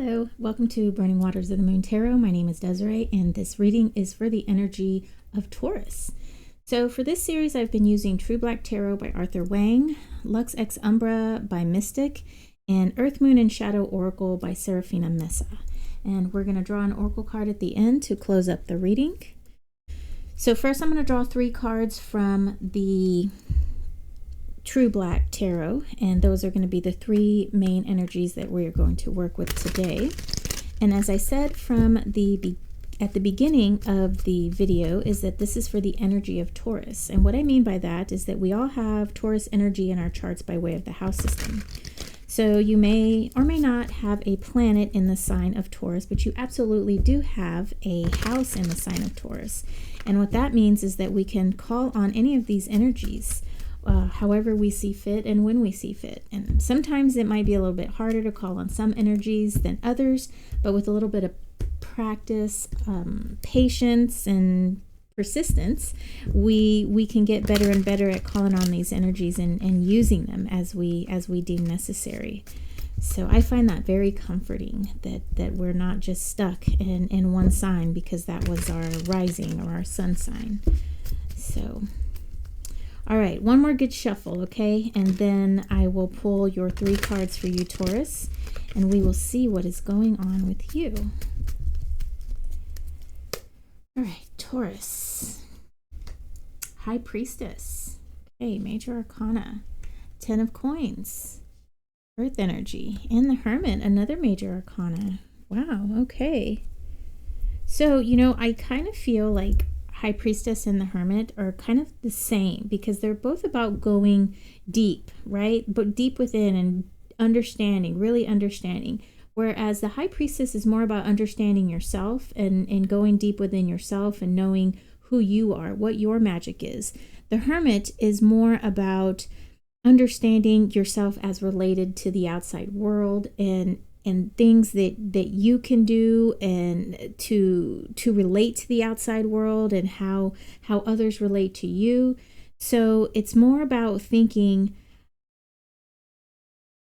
Hello, welcome to Burning Waters of the Moon Tarot. My name is Desiree, and this reading is for the energy of Taurus. So for this series, I've been using True Black Tarot by Arthur Wang, Lux Ex Umbra by Mystic, and Earth, Moon, and Shadow Oracle by Serafina Mesa. And we're going to draw an oracle card at the end to close up the reading. So first, I'm going to draw 3 cards from the True Black Tarot, and those are going to be the 3 main energies that we're going to work with today. And as I said from at the beginning of the video, is that this is for the energy of Taurus. And what I mean by that is that we all have Taurus energy in our charts by way of the house system. So you may or may not have a planet in the sign of Taurus, but you absolutely do have a house in the sign of Taurus. And what that means is that we can call on any of these energies however we see fit and when we see fit. And sometimes it might be a little bit harder to call on some energies than others, but with a little bit of practice, patience, and persistence, we can get better and better at calling on these energies and using them as we deem necessary. So I find that very comforting that we're not just stuck in one sign because that was our rising or our sun sign. So all right, one more good shuffle, okay? And then I will pull your 3 cards for you, Taurus, and we will see what is going on with you. All right, Taurus. High Priestess. Okay, Major Arcana. 10 of Coins. Earth Energy. And the Hermit, another Major Arcana. Wow, okay. So, you know, I kind of feel like High Priestess and the Hermit are kind of the same because they're both about going deep, right? But deep within and understanding, really understanding. Whereas the High Priestess is more about understanding yourself and going deep within yourself and knowing who you are, what your magic is. The Hermit is more about understanding yourself as related to the outside world and things that you can do and to relate to the outside world and how others relate to you. So it's more about thinking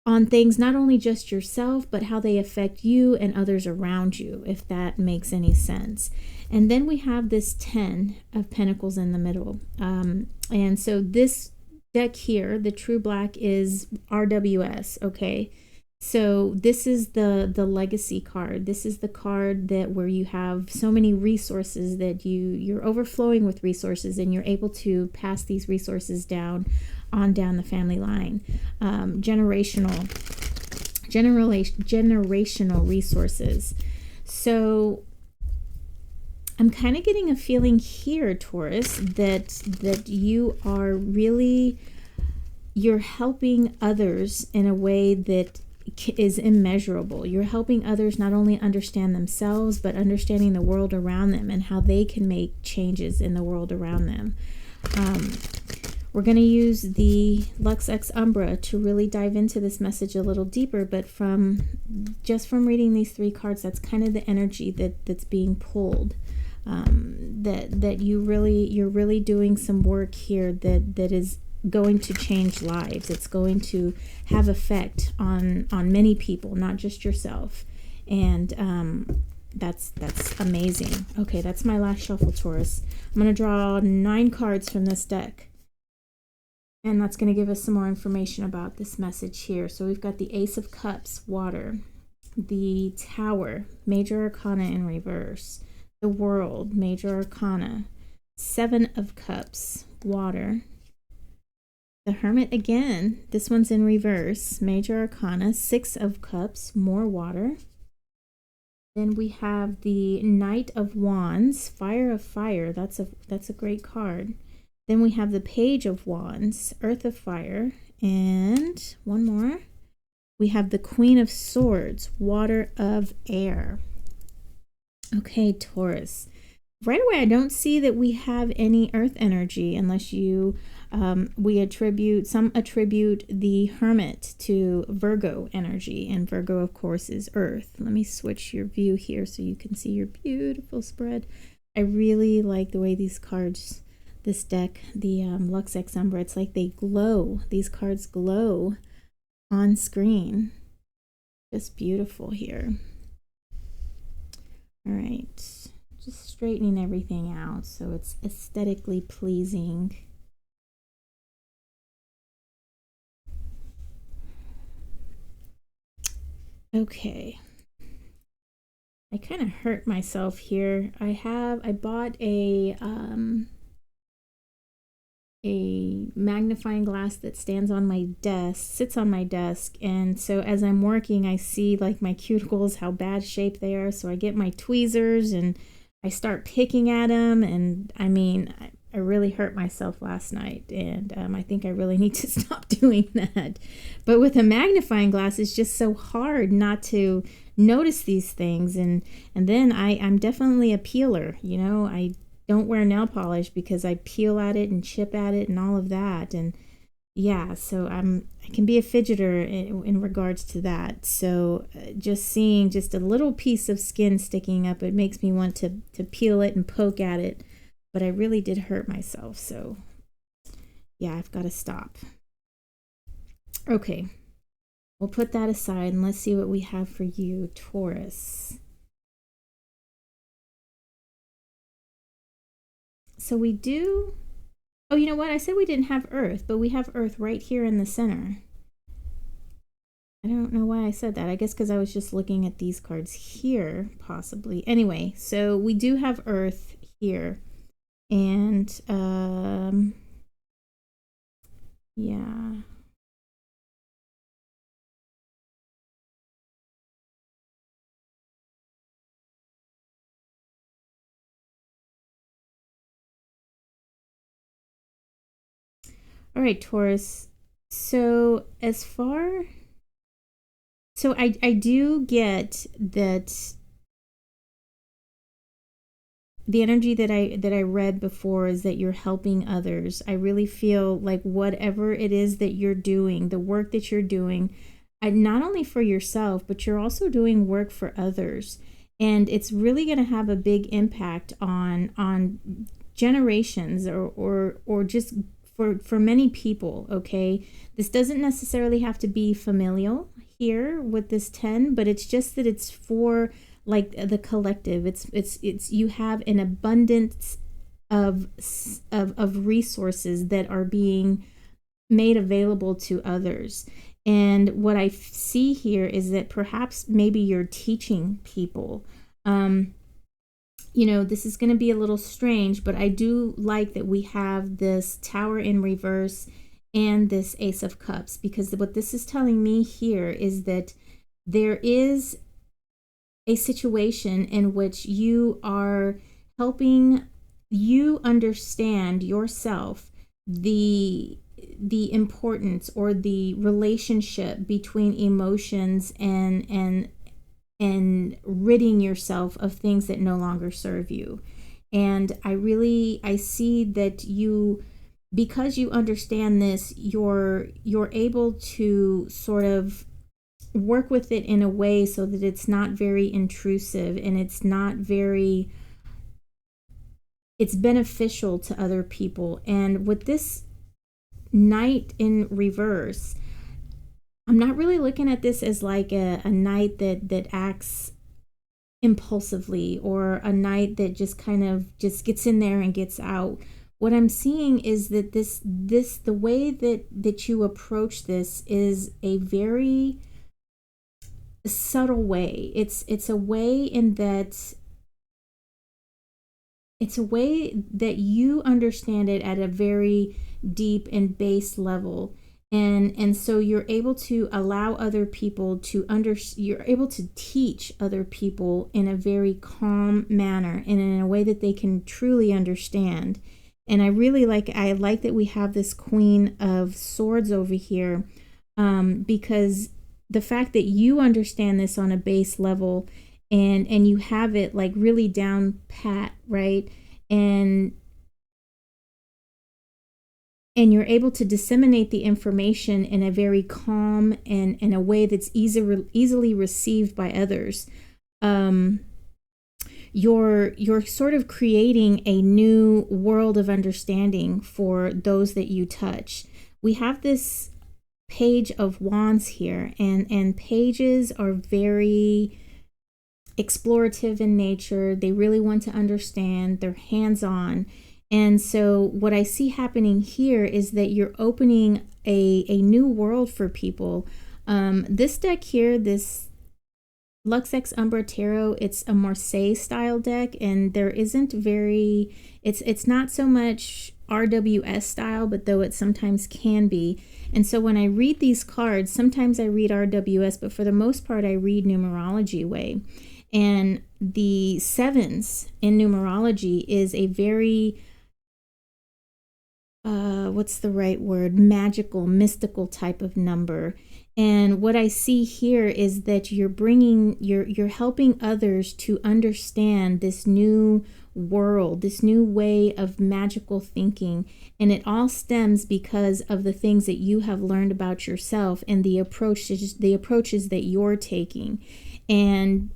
on things, not only just yourself, but how they affect you and others around you, if that makes any sense. And then we have this 10 of Pentacles in the middle. And so this deck here, the True Black, is RWS, okay? So this is the legacy card. This is the card that where you have so many resources that you're overflowing with resources and you're able to pass these resources down the family line. Generational resources. So I'm kind of getting a feeling here, Taurus, that you are really, you're helping others in a way that is immeasurable. You're helping others not only understand themselves, but understanding the world around them and how they can make changes in the world around them. We're going to use the Lux Ex Umbra to really dive into this message a little deeper, but from reading these 3 cards, that's kind of the energy that's being pulled. That you're really doing some work here that is going to change lives. It's going to have effect on many people, not just yourself. And that's amazing. Okay, that's my last shuffle, Taurus. I'm going to draw 9 cards from this deck. And that's going to give us some more information about this message here. So we've got the Ace of Cups, water. The Tower, Major Arcana in reverse. The World, Major Arcana. 7 of Cups, water. The Hermit again, this one's in reverse, Major Arcana, 6 of Cups, more water. Then we have the Knight of Wands, Fire of Fire, that's a great card. Then we have the Page of Wands, Earth of Fire, and one more. We have the Queen of Swords, Water of Air. Okay, Taurus. Right away, I don't see that we have any earth energy unless you, some attribute the Hermit to Virgo energy, and Virgo, of course, is earth. Let me switch your view here so you can see your beautiful spread. I really like the way these cards, this deck, the Lux Ex Umbra, it's like they glow. These cards glow on screen. Just beautiful here. All right, just straightening everything out so it's aesthetically pleasing. Okay. I kind of hurt myself here. I bought a magnifying glass that stands on my desk, sits on my desk, and so as I'm working, I see like my cuticles, how bad shape they are. So I get my tweezers and I start picking at them, and I mean, I really hurt myself last night, and I think I really need to stop doing that. But with a magnifying glass, it's just so hard not to notice these things, and then I'm definitely a peeler. You know, I don't wear nail polish because I peel at it and chip at it and all of that, and yeah, so I can be a fidgeter in regards to that. So just seeing just a little piece of skin sticking up, it makes me want to peel it and poke at it, but I really did hurt myself. So yeah, I've got to stop. Okay, we'll put that aside and let's see what we have for you, Taurus. So we do, oh, you know what? I said we didn't have Earth, but we have Earth right here in the center. I don't know why I said that. I guess because I was just looking at these cards here, possibly. Anyway, so we do have Earth here. And, yeah. All right, Taurus. So as far, so I do get that the energy that I read before is that you're helping others. I really feel like whatever it is that you're doing, the work that you're doing, not only for yourself, but you're also doing work for others. And it's really going to have a big impact on generations or just for many people, okay? This doesn't necessarily have to be familial here with this 10, but it's just that it's for like the collective. It's you have an abundance of resources that are being made available to others. And what I see here is that perhaps maybe you're teaching people. You know, this is going to be a little strange, but I do like that we have this Tower in reverse and this Ace of Cups, because what this is telling me here is that there is a situation in which you are helping you understand yourself, the importance or the relationship between emotions and ridding yourself of things that no longer serve you. And I see that you, because you understand this, you're able to sort of work with it in a way so that it's not very intrusive and it's beneficial to other people. And with this Knight in reverse, I'm not really looking at this as like a knight that acts impulsively, or a knight that just kind of just gets in there and gets out. What I'm seeing is that the way that you approach this is a very subtle way. It's a way in that it's a way that you understand it at a very deep and base level. And so you're able to allow other people to you're able to teach other people in a very calm manner and in a way that they can truly understand. And I like that we have this Queen of Swords over here, because the fact that you understand this on a base level and you have it like really down pat, right? And you're able to disseminate the information in a very calm and in a way that's easily received by others. You're sort of creating a new world of understanding for those that you touch. We have this Page of Wands here, and pages are very explorative in nature. They really want to understand. They're hands-on. And so what I see happening here is that you're opening a new world for people. This deck here, this Lux Ex Umbra Tarot, it's a Marseille style deck, and there isn't very, it's not so much RWS style, but though it sometimes can be. And so when I read these cards, sometimes I read RWS, but for the most part I read numerology way. And the sevens in numerology is a very what's the right word? Magical, mystical type of number. And what I see here is that you're helping others to understand this new world, this new way of magical thinking. And it all stems because of the things that you have learned about yourself and the approaches that you're taking. And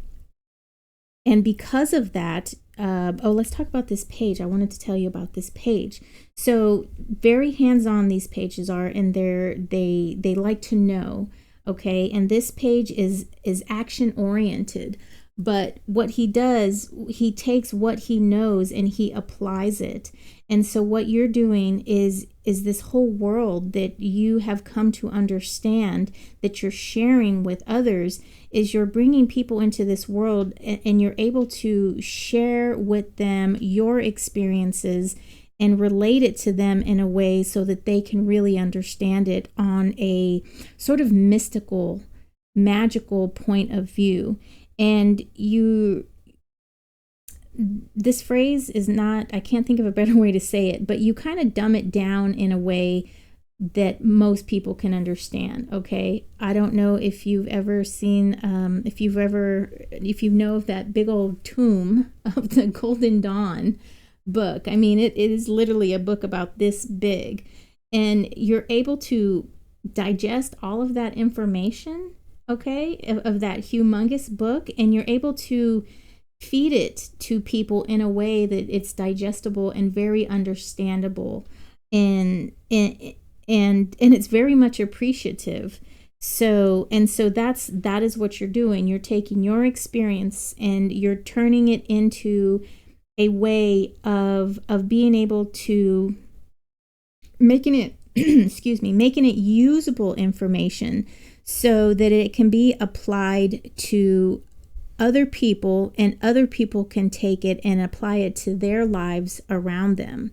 because of that, let's talk about this page. I wanted to tell you about this page. So very hands-on these pages are, and they like to know, okay? And this page is action-oriented. But what he does, he takes what he knows and he applies it. And so what you're doing is this whole world that you have come to understand, that you're sharing with others, is you're bringing people into this world, and you're able to share with them your experiences and relate it to them in a way so that they can really understand it on a sort of mystical, magical point of view. And this phrase is not, I can't think of a better way to say it, but you kind of dumb it down in a way that most people can understand, okay? I don't know if you've ever seen, if you know of that big old tome of the Golden Dawn book. I mean, it is literally a book about this big. And you're able to digest all of that information, okay, of that humongous book, and you're able to feed it to people in a way that it's digestible and very understandable, and it's very much appreciative. So that is what you're doing. You're taking your experience and you're turning it into a way of being able to making it making it usable information so that it can be applied to other people, and other people can take it and apply it to their lives around them.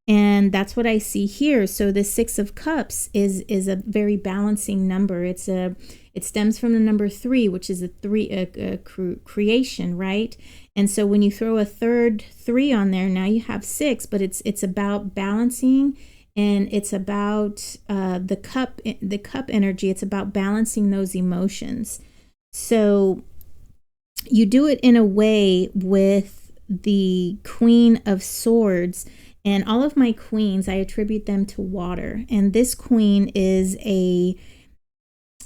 And that's what I see here. So the Six of Cups is a very balancing number. It stems from the number 3, which is creation, right? And so when you throw a third 3 on there, now you have 6, but it's about balancing, and it's about the cup energy. It's about balancing those emotions. So you do it in a way with the Queen of Swords, and all of my queens, I attribute them to water. And this queen is a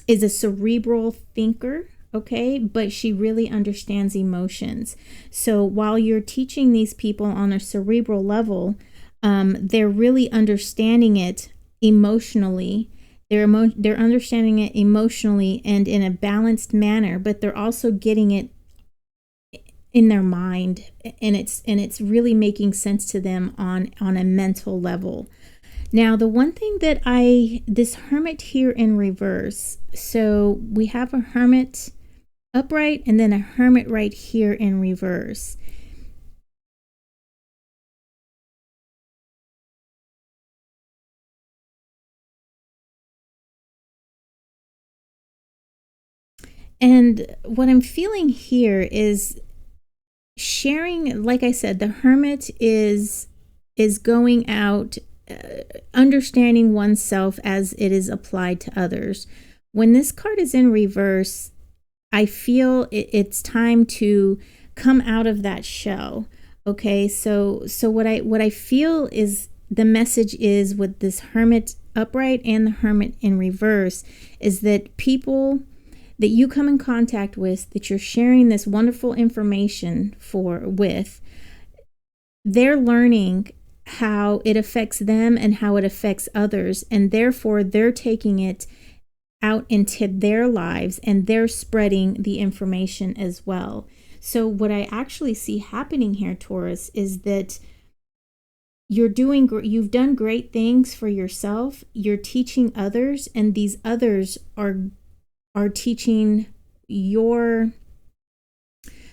cerebral thinker, okay? But she really understands emotions. So while you're teaching these people on a cerebral level, they're really understanding it emotionally. They're understanding it emotionally and in a balanced manner, but they're also getting it in their mind, and it's really making sense to them on a mental level. Now, the one thing that this Hermit here in reverse, so we have a Hermit upright and then a Hermit right here in reverse. And what I'm feeling here is sharing, like I said, the Hermit is going out, understanding oneself as it is applied to others. When this card is in reverse, I feel it's time to come out of that shell. Okay, so what I feel is the message is with this Hermit upright and the Hermit in reverse is that people that you come in contact with, that you're sharing this wonderful information with, they're learning how it affects them and how it affects others, and therefore they're taking it out into their lives and they're spreading the information as well. So what I actually see happening here, Taurus, is that you've done great things for yourself. You're teaching others, and these others are teaching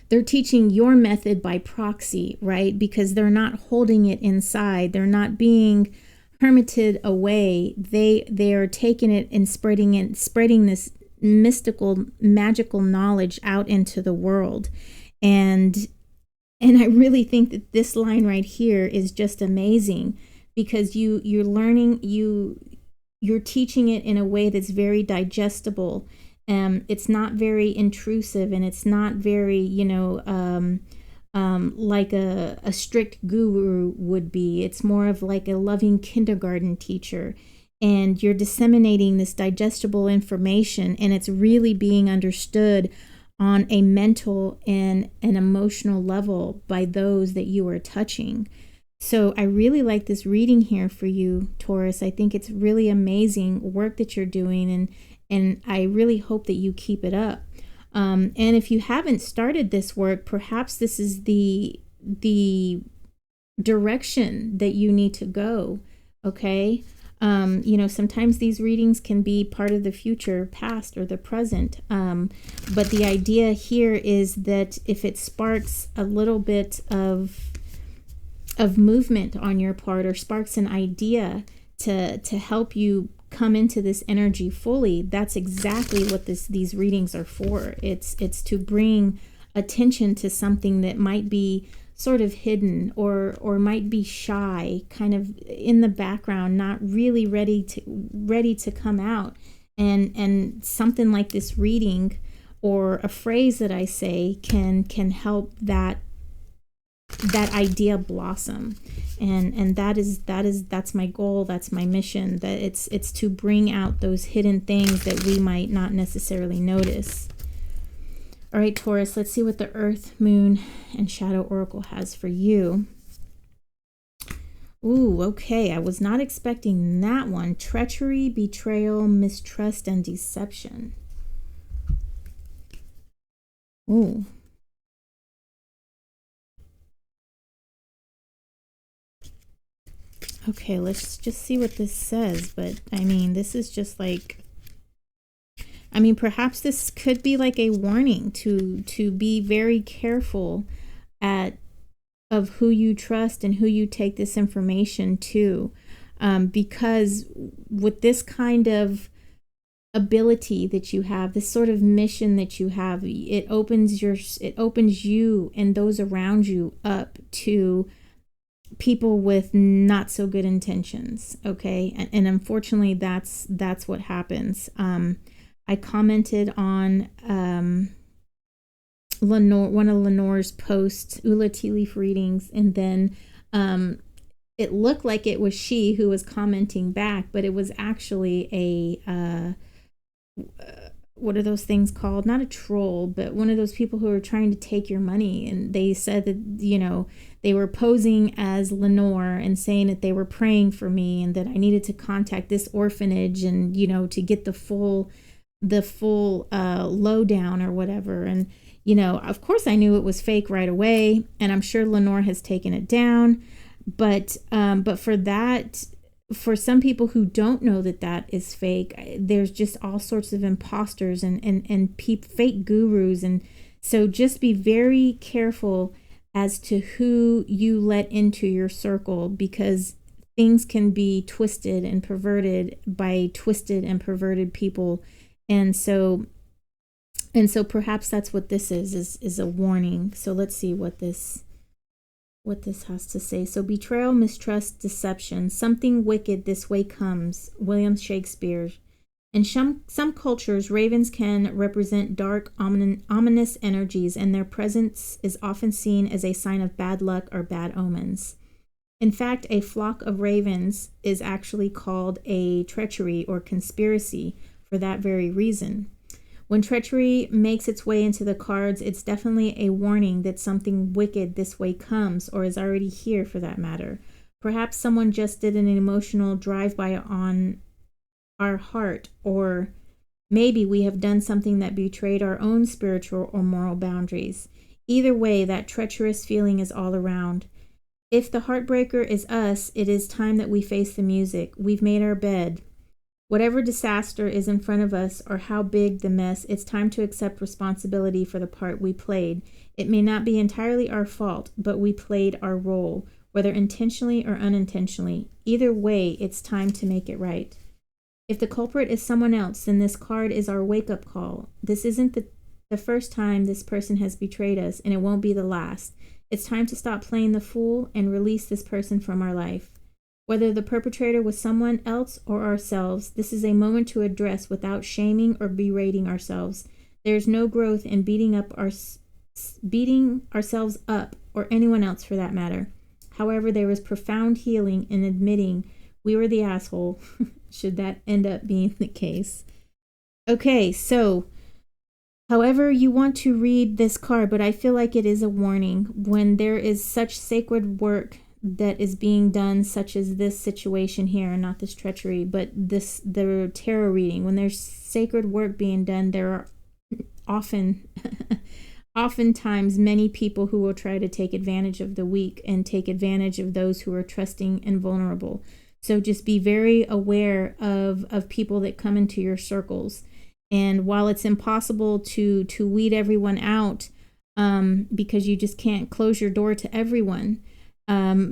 they're teaching your method by proxy, right? Because they're not holding it inside. They're not being hermited away. They are taking it and spreading this mystical, magical knowledge out into the world. And I really think that this line right here is just amazing, because you're learning, you're teaching it in a way that's very digestible. It's not very intrusive, and it's not very, like a strict guru would be. It's more of like a loving kindergarten teacher. And you're disseminating this digestible information, and it's really being understood on a mental and an emotional level by those that you are touching. So I really like this reading here for you, Taurus. I think it's really amazing work that you're doing, and I really hope that you keep it up. And if you haven't started this work, perhaps this is the direction that you need to go, okay? Sometimes these readings can be part of the future, past, or the present. But the idea here is that if it sparks a little bit of movement on your part, or sparks an idea to help you come into this energy fully, that's exactly what these readings are for. It's to bring attention to something that might be sort of hidden, or might be shy, kind of in the background, not really ready to come out. And something like this reading, or a phrase that I say, can help that idea blossom. And that's my goal, that's my mission, that it's to bring out those hidden things that we might not necessarily notice. All right, Taurus, let's see what the Earth, Moon, and Shadow Oracle has for you. Ooh, okay. I was not expecting that one. Treachery, betrayal, mistrust, and deception. Ooh. Okay, let's just see what this says. But, I mean, this is just like... perhaps this could be like a warning to be very careful of who you trust and who you take this information to, because with this kind of ability that you have, this sort of mission that you have, it opens you and those around you up to people with not so good intentions. Okay, and unfortunately, that's what happens. I commented on Lenore, one of Lenore's posts, Ula Tea Leaf readings, and then it looked like it was she who was commenting back, but it was actually a what are those things called? Not a troll, but one of those people who are trying to take your money. And they said that, they were posing as Lenore and saying that they were praying for me, and that I needed to contact this orphanage and, to get the full lowdown or whatever. And of course I knew it was fake right away, and I'm sure Lenore has taken it down, but for some people who don't know that is fake, there's just all sorts of imposters and fake gurus. And so just be very careful as to who you let into your circle, because things can be twisted and perverted by twisted and perverted people. And so perhaps that's what this is a warning. So let's see what this has to say. So betrayal, mistrust, deception, something wicked this way comes, William Shakespeare. In some cultures, ravens can represent dark, ominous energies, and their presence is often seen as a sign of bad luck or bad omens. In fact, a flock of ravens is actually called a treachery or conspiracy for that very reason. When treachery makes its way into the cards, it's definitely a warning that something wicked this way comes, or is already here for that matter. Perhaps someone just did an emotional drive-by on our heart, or maybe we have done something that betrayed our own spiritual or moral boundaries. Either way, that treacherous feeling is all around. If the heartbreaker is us, it is time that we face the music. We've made our bed. Whatever disaster is in front of us or how big the mess, it's time to accept responsibility for the part we played. It may not be entirely our fault, but we played our role, whether intentionally or unintentionally. Either way, it's time to make it right. If the culprit is someone else, then this card is our wake-up call. This isn't the first time this person has betrayed us, and it won't be the last. It's time to stop playing the fool and release this person from our life. Whether the perpetrator was someone else or ourselves, this is a moment to address without shaming or berating ourselves. There is no growth in beating ourselves up, or anyone else for that matter. However, there is profound healing in admitting we were the asshole, should that end up being the case. Okay, so however you want to read this card, but I feel like it is a warning when there is such sacred work that is being done, such as this situation here, not this treachery, but the tarot reading. When there's sacred work being done, there are oftentimes many people who will try to take advantage of the weak and take advantage of those who are trusting and vulnerable. So just be very aware of people that come into your circles. And while it's impossible to weed everyone out, because you just can't close your door to everyone,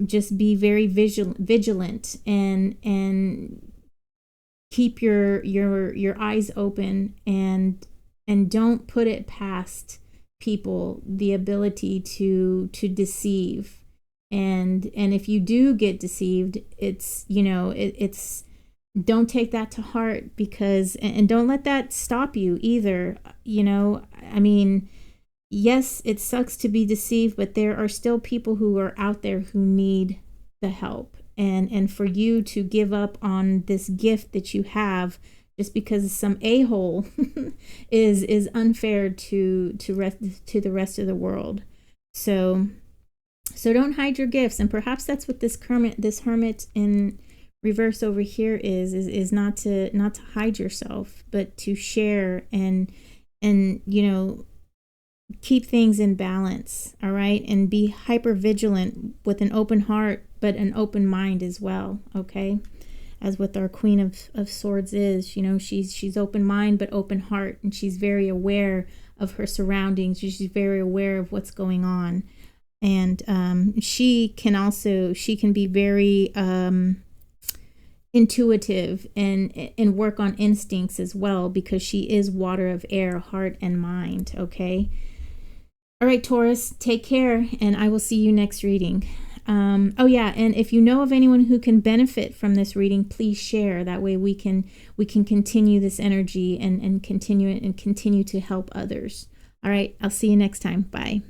just be very vigilant and keep your eyes open, and don't put it past people the ability to deceive. And if you do get deceived, it's it's don't take that to heart, because and don't let that stop you either. I mean, yes, it sucks to be deceived, but there are still people who are out there who need the help. And for you to give up on this gift that you have just because some a-hole is unfair to the rest of the world. So don't hide your gifts. And perhaps that's what this hermit in reverse over here is not to hide yourself, but to share and keep things in balance. All right. And be hyper vigilant with an open heart, but an open mind as well. Okay. As with our Queen of Swords is, she's open mind, but open heart. And she's very aware of her surroundings. She's very aware of what's going on. And she can be very intuitive and work on instincts as well, because she is water of air, heart and mind. Okay. All right, Taurus, take care, and I will see you next reading. Oh yeah, and if you know of anyone who can benefit from this reading, please share. That way we can continue this energy and continue to help others. All right, I'll see you next time. Bye.